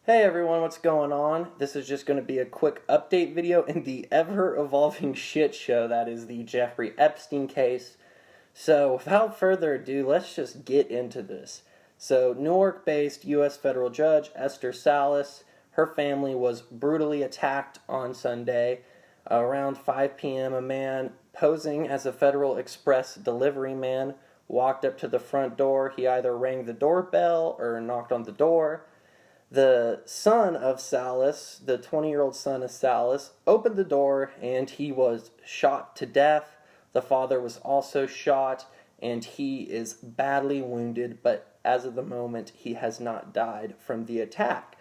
Hey everyone, what's going on? This is just going to be a quick update video in the ever-evolving shit show that is the Jeffrey Epstein case. So, without further ado, let's just get into this. So, Newark-based U.S. federal judge Esther Salas, her family was brutally attacked on Sunday. Around 5 p.m., a man posing as a Federal Express delivery man walked up to the front door. He either rang the doorbell or knocked on the door. The son of Salas, the 20-year-old son of Salas, opened the door and he was shot to death. The father was also shot and he is badly wounded, but as of the moment, he has not died from the attack.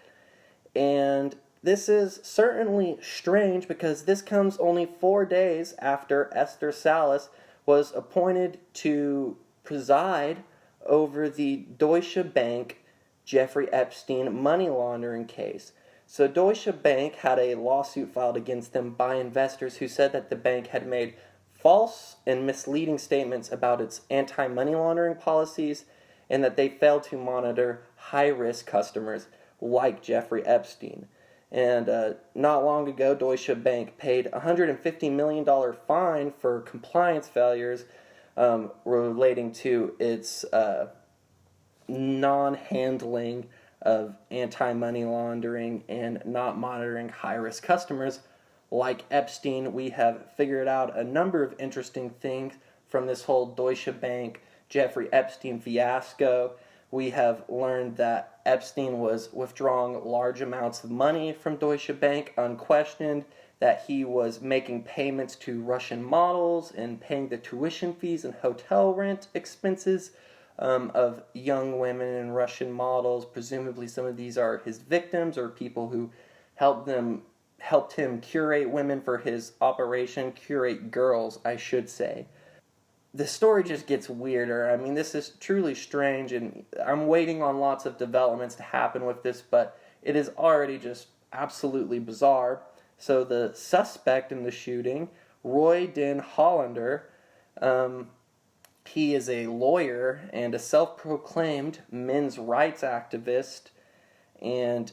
And this is certainly strange because this comes only 4 days after Esther Salas was appointed to preside over the Deutsche Bank Jeffrey Epstein money laundering case. So Deutsche Bank had a lawsuit filed against them by investors who said that the bank had made false and misleading statements about its anti-money laundering policies and that they failed to monitor high-risk customers like Jeffrey Epstein. And not long ago, Deutsche Bank paid a $150 million fine for compliance failures relating to its non-handling of anti-money laundering and not monitoring high-risk customers like Epstein. We have figured out a number of interesting things from this whole Deutsche Bank Jeffrey Epstein fiasco. We have learned that Epstein was withdrawing large amounts of money from Deutsche Bank unquestioned, that he was making payments to Russian models and paying the tuition fees and hotel rent expenses of young women and Russian models. Presumably some of these are his victims or people who helped him curate women for his operation, curate girls, I should say. The story just gets weirder. I mean, this is truly strange, and I'm waiting on lots of developments to happen with this, but it is already just absolutely bizarre. So the suspect in the shooting, Roy Den Hollander, he is a lawyer and a self-proclaimed men's rights activist, and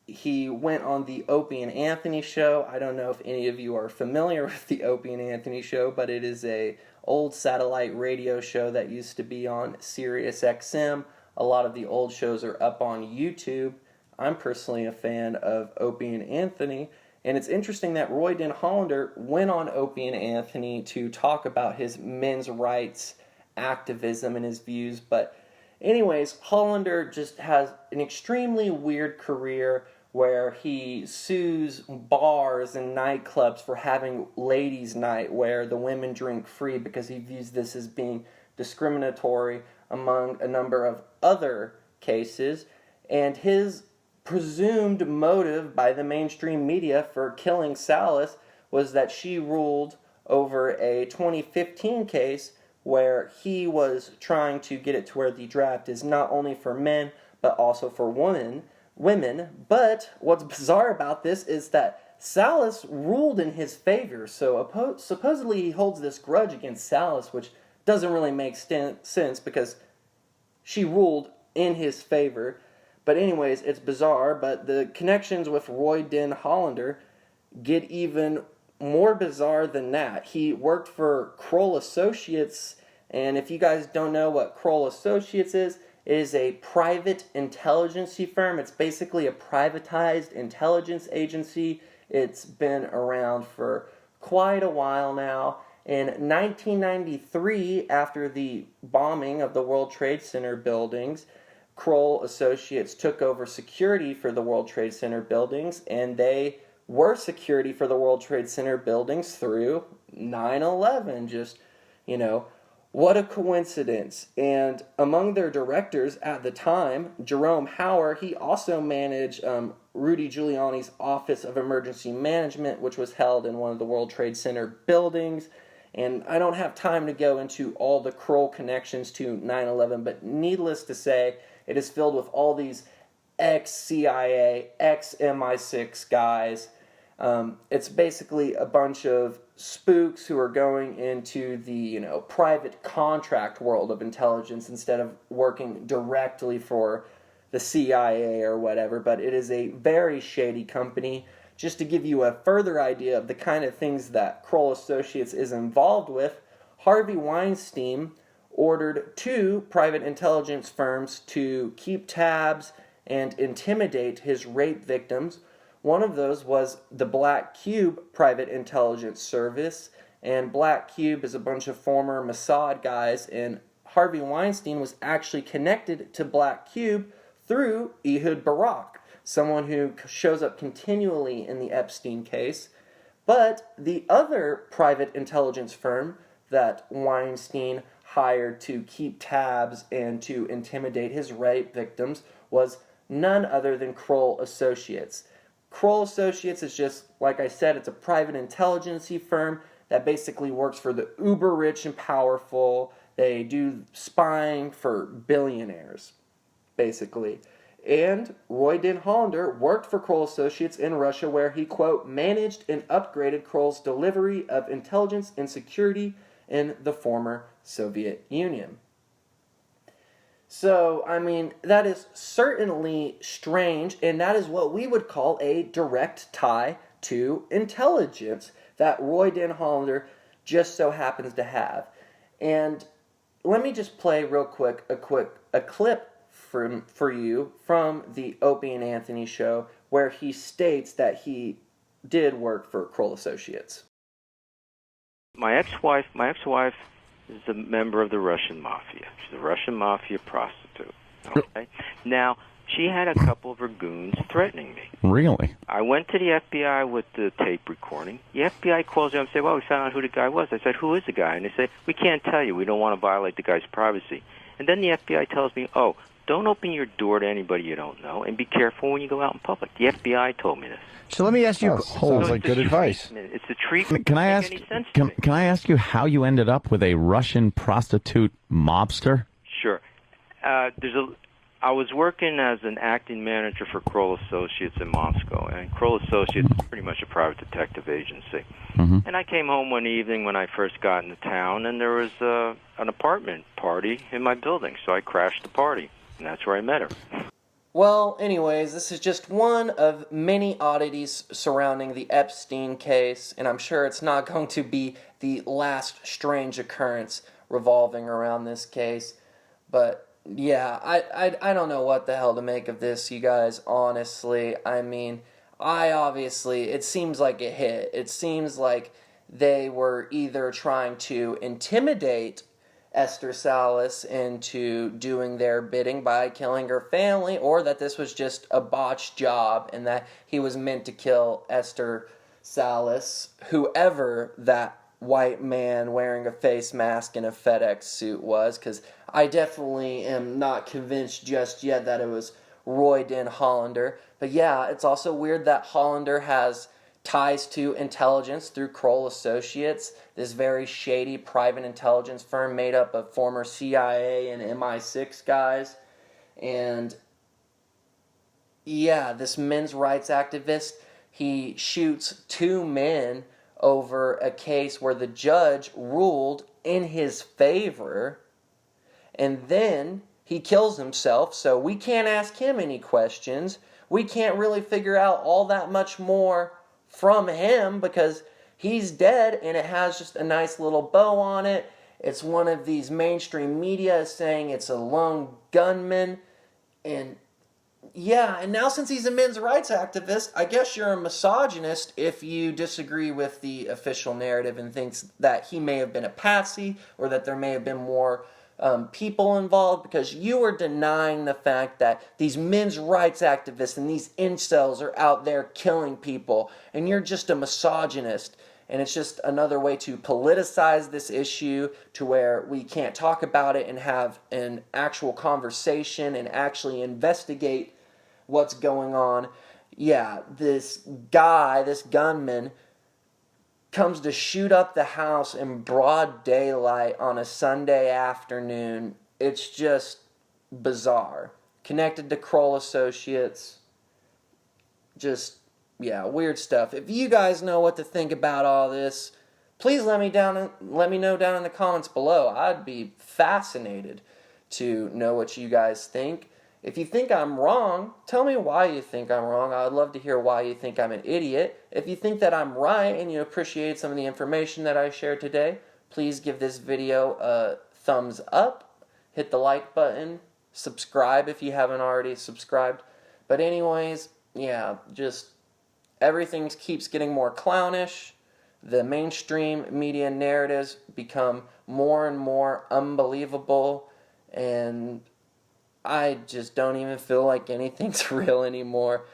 he went on the Opie and Anthony show. I don't know if any of you are familiar with the Opie and Anthony show, but it is a old satellite radio show that used to be on Sirius XM. A lot of the old shows are up on YouTube. I'm personally a fan of Opie and Anthony, and it's interesting that Roy Den Hollander went on Opie and Anthony to talk about his men's rights activism and his views. But anyways, Hollander just has an extremely weird career where he sues bars and nightclubs for having ladies' night where the women drink free because he views this as being discriminatory among a number of other cases. And his presumed motive by the mainstream media for killing Salas was that she ruled over a 2015 case where he was trying to get it to where the draft is not only for men, but also for women. But what's bizarre about this is that Salas ruled in his favor, so supposedly he holds this grudge against Salas, which doesn't really make sense because she ruled in his favor. But anyways, it's bizarre, but the connections with Roy Den Hollander get even more bizarre than that. He worked for Kroll Associates, and if you guys don't know what Kroll Associates is, it is a private intelligence firm. It's basically a privatized intelligence agency. It's been around for quite a while now. In 1993, after the bombing of the World Trade Center buildings, Kroll Associates took over security for the World Trade Center buildings, and they were security for the World Trade Center buildings through 9/11. Just, what a coincidence. And among their directors at the time, Jerome Hauer, he also managed Rudy Giuliani's Office of Emergency Management, which was held in one of the World Trade Center buildings. And I don't have time to go into all the Kroll connections to 9/11, but needless to say, it is filled with all these ex-CIA, ex-MI6 guys. It's basically a bunch of spooks who are going into the, private contract world of intelligence instead of working directly for the CIA or whatever, but it is a very shady company. Just to give you a further idea of the kind of things that Kroll Associates is involved with, Harvey Weinstein ordered 2 private intelligence firms to keep tabs and intimidate his rape victims. One of those was the Black Cube Private Intelligence Service, and Black Cube is a bunch of former Mossad guys, and Harvey Weinstein was actually connected to Black Cube through Ehud Barak, someone who shows up continually in the Epstein case. But the other private intelligence firm that Weinstein hired to keep tabs and to intimidate his rape victims was none other than Kroll Associates. Kroll Associates is just, like I said, it's a private intelligence firm that basically works for the uber rich and powerful. They do spying for billionaires, basically. And Roy Den Holland worked for Kroll Associates in Russia, where he, quote, managed and upgraded Kroll's delivery of intelligence and security in the former Soviet Union. So, I mean, that is certainly strange, and that is what we would call a direct tie to intelligence that Roy Den Holland just so happens to have. And let me just play real quick a clip for you from the Opie and Anthony show where he states that he did work for Kroll Associates. My ex-wife is a member of the Russian mafia. She's a Russian mafia prostitute. Okay? Now, she had a couple of her goons threatening me. Really? I went to the FBI with the tape recording. The FBI calls me up and says, well, we found out who the guy was. I said, who is the guy? And they say, we can't tell you. We don't want to violate the guy's privacy. And then the FBI tells me, oh, don't open your door to anybody you don't know, and be careful when you go out in public. The FBI told me this. So let me ask you. Sounds like good advice. It's the treatment. Can I ask? Can I ask you how you ended up with a Russian prostitute mobster? Sure. I was working as an acting manager for Kroll Associates in Moscow, and Kroll Associates is pretty much a private detective agency. Mm-hmm. And I came home one evening when I first got into town, and there was an apartment party in my building, so I crashed the party, and that's where I met her. Well, anyways, this is just one of many oddities surrounding the Epstein case, and I'm sure it's not going to be the last strange occurrence revolving around this case. But, yeah, I don't know what the hell to make of this, you guys, honestly. I mean, it seems like it hit. It seems like they were either trying to intimidate Esther Salas into doing their bidding by killing her family, or that this was just a botched job and that he was meant to kill Esther Salas, whoever that white man wearing a face mask and a FedEx suit was, because I definitely am not convinced just yet that it was Roy Den Holland. But yeah, it's also weird that Holland has ties to intelligence through Kroll Associates, this very shady private intelligence firm made up of former CIA and MI6 guys. And yeah, this men's rights activist, he shoots 2 men over a case where the judge ruled in his favor, and then he kills himself, so we can't ask him any questions. We can't really figure out all that much more from him because he's dead, and it has just a nice little bow on it. It's one of these mainstream media saying it's a lone gunman. And yeah, and now since he's a men's rights activist, I guess you're a misogynist if you disagree with the official narrative and thinks that he may have been a patsy or that there may have been more people involved, because you are denying the fact that these men's rights activists and these incels are out there killing people, and you're just a misogynist. And it's just another way to politicize this issue to where we can't talk about it and have an actual conversation and actually investigate what's going on. Yeah, this guy, this gunman, comes to shoot up the house in broad daylight on a Sunday afternoon. It's just bizarre. Connected to Kroll Associates. Just, yeah, weird stuff. If you guys know what to think about all this, please let me know down in the comments below. I'd be fascinated to know what you guys think. If you think I'm wrong, tell me why you think I'm wrong. I would love to hear why you think I'm an idiot. If you think that I'm right and you appreciate some of the information that I shared today, please give this video a thumbs up, hit the like button, subscribe if you haven't already subscribed. But anyways, yeah, just everything keeps getting more clownish. The mainstream media narratives become more and more unbelievable, and I just don't even feel like anything's real anymore.